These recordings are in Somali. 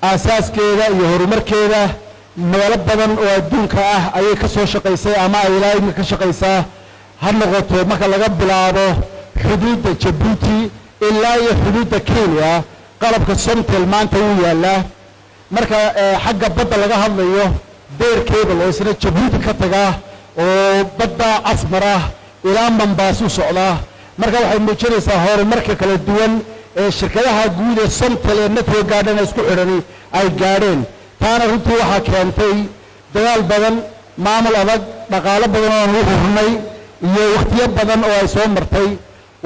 aasaaskeeda iyo horumarkeeda meelo badan oo adduunka ah ayay ka soo shaqaysay ama ay ilaa imika ka shaqaysaa ha noqoto marka laga bilaabo xuduudda Jabuuti ilaa iyo xuduudda Kenya qalabka Somtel maanta wuu yaalaa marka xagga badda laga hadlayo deerkeeda loo isna Jabuuti ka tagaa oo badda Asmara ilaa Mombasa socda marka waxay muujinaysaa horumarka kala duwan ee shirkadaha guud ee Somtel ee network gaadhan isku xidhan ay gaadheen taana runtii waxa keentay dagaal badan maamul adag dhaqaale badan oo aan u hurnay iyo waqtiyo badan oo ay soo martay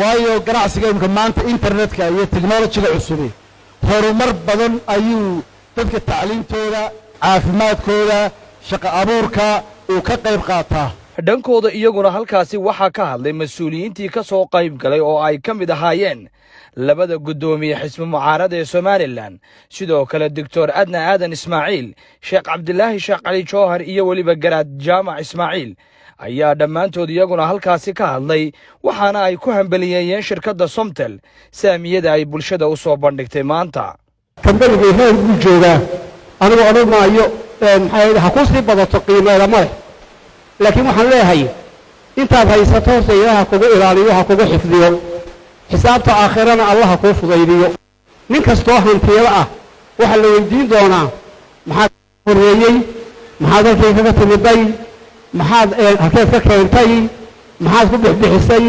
waayo ganacsiga imka maanta internetka iyo technology-ga cusub horumar badan ayuu dadka tacliintooda caafimaadkooda shaqo abuurka uu ka qayb qaataa dhankooda iyaguna halkaasi waxaa ka hadlay mas'uuliyiintii ka soo qayb galay oo ay ka mid ahaayeen labada gudoomiye xisbi mucaarada ee Somaliland sidoo kale Dr. Adna Aadan Ismaaciil Sheekh Cabdilaahi Sheekh Cali Jawhar iyo waliba Garaad Jaamac Ismaaciil ayaa dhammaantood iyaguna halkaasi ka hadlay waxaana ay ku hambaliyeen shirkadda Somtel saamiyada ay bulshada u soo bandhigtay maanta kambaniga heer u jooga anigu odhanaayo ha ku sii badato qiimeeda male laakiin waxaan leeyahay intaad haysato horta ilaaha kugu ilaaliyo ha kugu xifdiyo xisaabta aakhirana allah ku fudaydiyo nin kastoo hantiyada ah waxa la weydiin doonaa maxaad horeeyay maxaad halkay kaga timiday maxaad halkeed ka keentay maxaad ku bixisay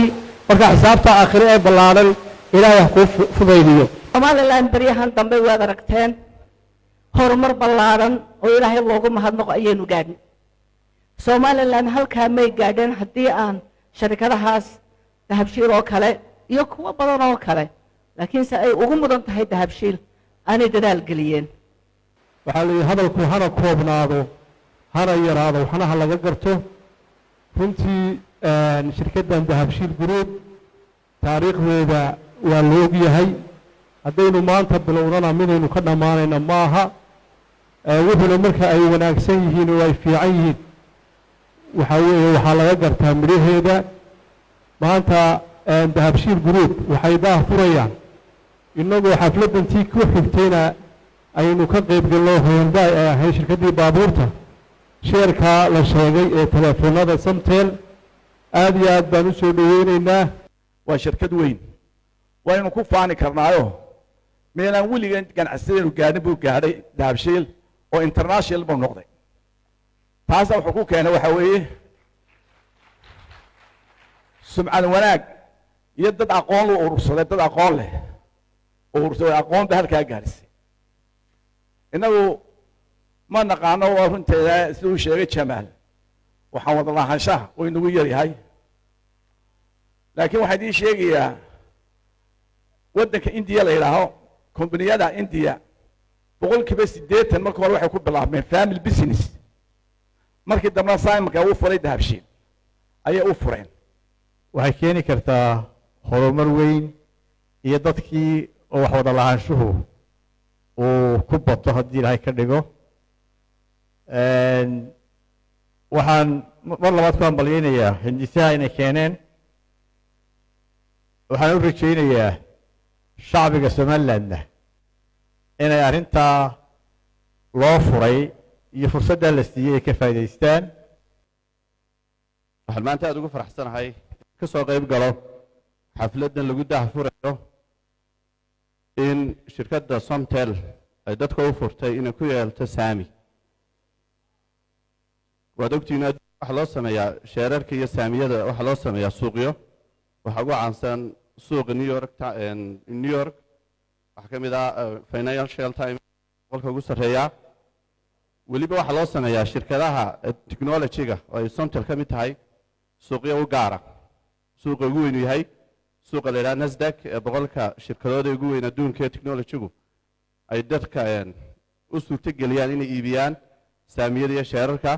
marka xisaabta aakhire ee ballaaran ilaahay ha ku fudaydiyo Somaliland bariyahan dambe waad aragteen horumar ballaaran oo ilaahay loogu mahadnaqo ayaynu gaadhnay Somaliland halka may gaadheen haddii aan shirkadahaas dahabshiil oo kale iyo kuwa badan oo kale laakiin se ay ugu mudan tahay dahabshiil aanay dadaal geliyeen waxaa la hadalku hana koobnaado hana yaraado waxna laga garto runtii shirkaddan dahabshiil group taariikhdeeda waa la og yahay haddaynu maanta bilownana midaynu ka dhammaanayna maaha wuxuuna marka ay wanaagsan yihiin oo ay fiican yihiin waxaa weeye waxaa laga gartaa midhaheeda maanta dahabshiil group waxay daah furayaan innagoo xafladdantii ku xigtayna aynu ka qayb galno Hyundai ee ahayd shirkaddii baabuurta sheerkaa la sheegay ee telefoonada Somtel aad iyo aad baan u soo dhaweynaynaa waa shirkad weyn waynu ku faani karnaayo meelaan weligan ganacsigeenu gaadhin buu gaadhay dahabshiil oo international buu noqday taas wuxuu ku keenay waxa weeye sumcad wanaag iyo dad aqoon loo urursaday dad aqoon leh urursaday aqoonta halkaa gaadhisay inagu ma naqaano waa runteeda siduu sheegay Jamaal waxaan wada lahaanshaha oo inagu yar yahay laakiin waxaan idin sheegayaa waddanka India la yiraahdo kombaniyada India boqolkiiba 80 markii hore waxay ku bilaabmeen family business markii dambe Simon-ka uu furay dahabshiil ayay u fureen waxay keeni kartaa horumar weyn iyo dadkii oo wax wada lahaanshuhu uu ku bato haddii Ilaahay ka dhigo waxaan mar labaad ku hambaliyaynayaa hindisaha inay keeneen waxaan u rajaynayaa shacbiga Somalilandna inay arrintaa loo furay iyo fursadda la siiyay ay ka faa'iideystaan waxaan maanta aad ugu faraxsanahay ka soo qayb galo xafladdan lagu daahfurayo in shirkadda Somtel ay dadka u furtay inay ku yeelto saami waad ogtihiin waxa loo sameeyaa sheerarka iyo saamiyada waxa loo sameeyaa suuqyo waxa ugu caansan suuqa New York waxa ka mid ah Financial Times qolka ugu sarreeya weliba waxa loo sameeyaa shirkadaha technology-ga oo ay Somtel ka mid tahay suuqyo u gaara suuqa ugu weyn yahay suuqa la yiraahdo Nasdaq ee boqolka shirkadooda ugu weyn adduunka ee technology-gu ay dadka u suurtageliyaan inay iibiyaan saamiyada iyo sheerarka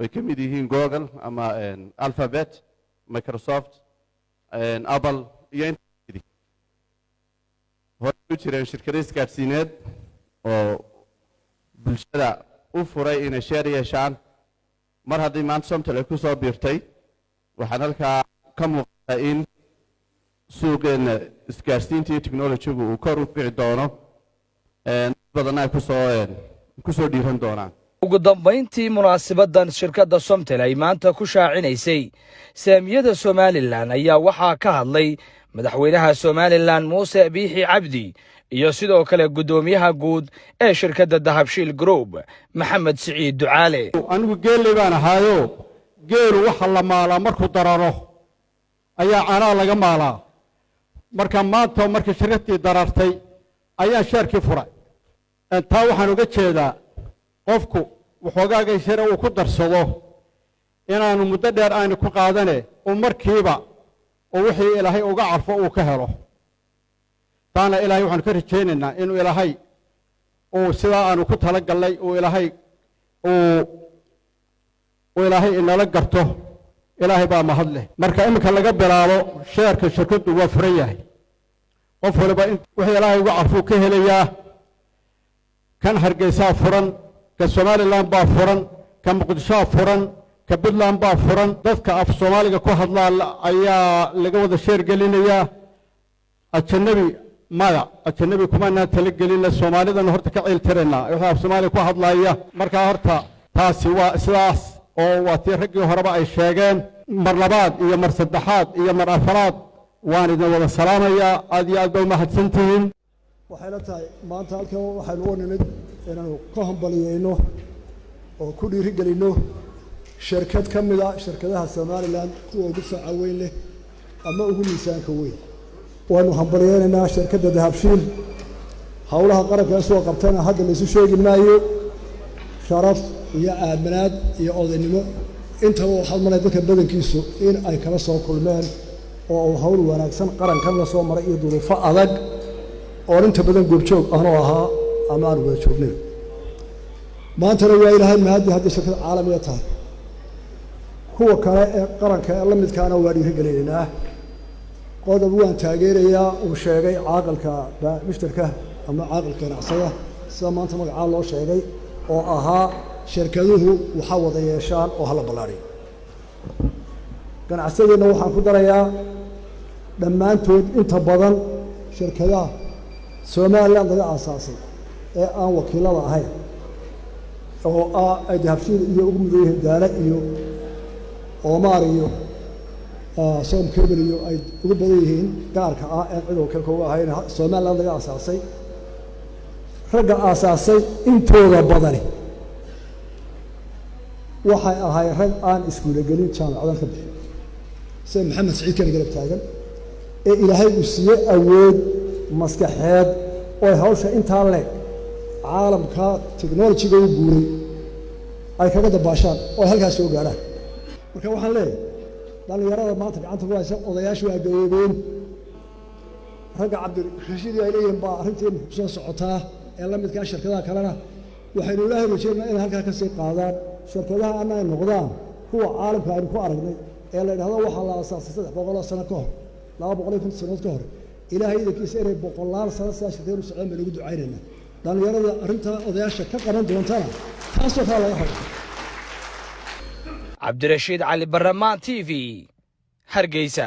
ay ka mid yihiin Google ama Alphabet Microsoft Apple iyo intii hore u jireen shirkado isgaarsiineed oo bulshada u furay inay sheer yeeshaan mar haddii maanta Somtel ay ku soo biirtay waxaan halkaa ka muuqdaa in suuqeena isgaarsiinta iyo technology-gu uu kor u kici doono badan ay ku soo dhiiran doonaan. ugu dambayntii munaasabadan shirkadda Somtel ay maanta ku shaacinaysay saamiyada Somaliland ayaa waxaa ka hadlay madaxweynaha Somaliland Muuse Biixi Cabdi iyo sidoo kale gudoomiyaha guud ee shirkadda Dahabshiil Group Maxamed Siciid Ducaale. anigu geelay baan ahaayo geelu waxa la maalaa markuu dararo ayaa caanaha laga maalaa marka maanta markii shirkadii darartay ayaa sheerkii furay taa waxaan uga jeedaa qofku waxoogaaga share uu ku darsado inaanu muddo dheer aynu ku qaadane oo markiiba oo wixii ilaahay uga carfo uu ka helo taana ilaahay waxaan ka rajaynaynaa inuu ilaahay oo sidaa aanu ku tala galnay oo ilaahay inala garto ilaahay baa mahad leh marka iminka laga bilaabo sheerka shirkaddu waa furan yahay qof waliba wixii ilaahay uga carfo ka helayaa kan Hargeysa furan ka Somaliland baa furan ka Muqdisho furan ka Puntland baa furan dadka af Soomaaliga ku hadla ayaa laga wada sheer gelinaya ajnabi kuma na tala gelina Soomaalidan horta ka ciltirana waxa af Soomaali ku hadlaya marka horta taasi waa sidaas oo waa tii raggii horeba ay sheegeen mar labaad iyo mar saddexaad iyo mar afraad waan idin wada salaamayaa aad iyo aad bay mahadsantihiin waxay la tahay maanta halkan waxaynu u nimid inaanu ka hambaliyeyno oo ku dhiirigelino shirkad ka mid ah shirkadaha Somaliland kuwa ugu saaca weyn leh ama ugu miisaanka weyn waanu hambaliyeynaynaa shirkadda Dahabshiil hawlaha qaranka soo qabtana hadda la isu sheegi maayo sharaf iyo aaminaad iyo odaynimo intaba waxaa malay dadka badankiisu in ay kala soo kulmeen oo hawl wanaagsan qarankan la soo maray iyo duruufo adag oo inta badan goobjoog aanu ahaa ama aan wada joognay maantana waa ilaahay mahadi haddii shirkad caalamiya tahay kuwa kale ee qaranka la midkaana waa dhiirigelinaynaa qodob waan taageerayaa uu sheegay caaqilka mushtarka ama caaqilka ganacsiga sida maanta magacaa loo sheegay oo ahaa shirkaduhu waxa wada yeeshaan oo hala ballaariyo ganacsigeena waxaan ku darayaa dhammaantood inta badan shirkadaha Somaliland laga aasaasay ee aan wakiilada ahayn oo ay Dahabshiil iyo ugu mudan daala iyo Omar iyo Som Cable iyo ay ugu badan yihiin gaarka ah ee cid wakiilka uga ahayn Somaliland laga aasaasay ragga aasaasay intooda badani waxay ahay rag aan iskuul gelin jaamacadaha ka bixin sida Maxamed Siciid kan garab taagan ee ilaahay uu siiyay awood maskaxeed oo hawsha inta leeg caalamka technology-ga u guuray ay kaga dabaashaan oo halkaas soo gaaraan marka waxaan leeyahay dhalinyarada maanta gacanta ku haysa odayaashu waa gaboobeen ragga Cabdirashiid ay leeyihiin baa arrinteen soo socotaa ee la midka shirkadaha kalena waxaynu ilaahay rajaynaynaa in halkaa ka sii qaadaan shirkadaha ay noqdaan kuwa caalamka aynu ku aragnay ee la yiraahdo waxa la aasaasay 300 sano ka hor 250 sano ka hor ilaahay idinkiisa inay boqolaal sano shirkadu socdaan baan ugu ducaynaynaa dhalinyarada arrinta odayaasha ka qaban doontana taasoo kale laga habo Cabdirashiid Cali Barramaan TV Hargeysa.